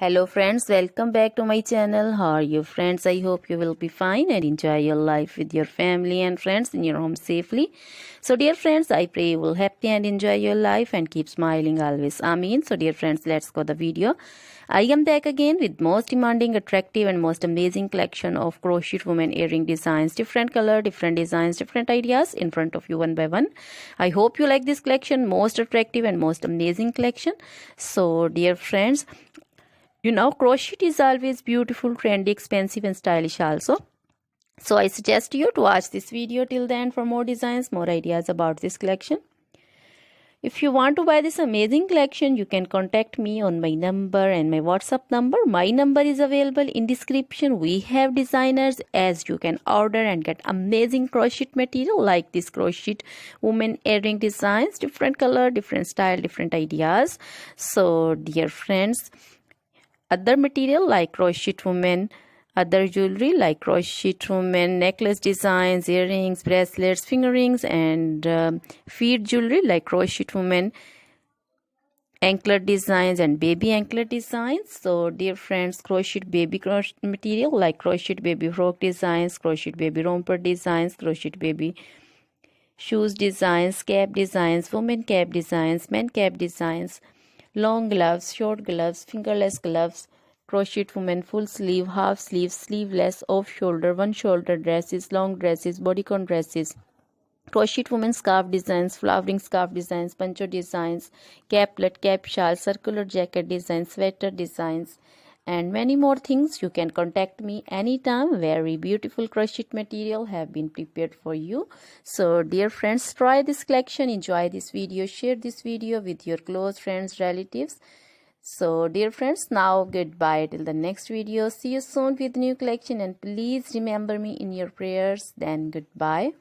Hello friends, welcome back to my channel. How are you friends? I hope you will be fine and enjoy your life with your family and friends in your home safely. So dear friends, I pray you will happy and enjoy your life and keep smiling always. Amen. So dear friends, let's go the video. I am back again with most demanding, attractive and most amazing collection of crochet women earring designs, different color, different designs, different ideas in front of you one by one. I hope you like this collection, most attractive and most amazing collection. So dear friends, crochet is always beautiful, trendy, expensive and stylish also. So I suggest you to watch this video till the end for more designs, more ideas about this collection. If you want to buy this amazing collection, you can contact me on my number and my WhatsApp number. My number is available in description. We have designers as you can order and get amazing crochet material like this crochet woman earring designs, different color, different style, different ideas. So dear friends, other material like crochet women, other jewelry like crochet women necklace designs, earrings, bracelets, finger rings and feet jewelry like crochet women anklet designs and baby anklet designs. So dear friends, crochet baby crochet material like crochet baby frock designs, crochet baby romper designs, crochet baby shoes designs, cap designs, women cap designs, men cap designs, long gloves, short gloves, fingerless gloves, crochet women full sleeve, half sleeve, sleeveless, off shoulder, one shoulder dresses, long dresses, bodycon dresses, crochet women scarf designs, flowering scarf designs, poncho designs, caplet, cap shawl, circular jacket designs, sweater designs and many more things. You can contact me anytime. Very beautiful crochet material have been prepared for you. So dear friends, try this collection, enjoy this video, share this video with your close friends, relatives. So dear friends, now goodbye till the next video. See you soon with new collection and please remember me in your prayers. Then goodbye.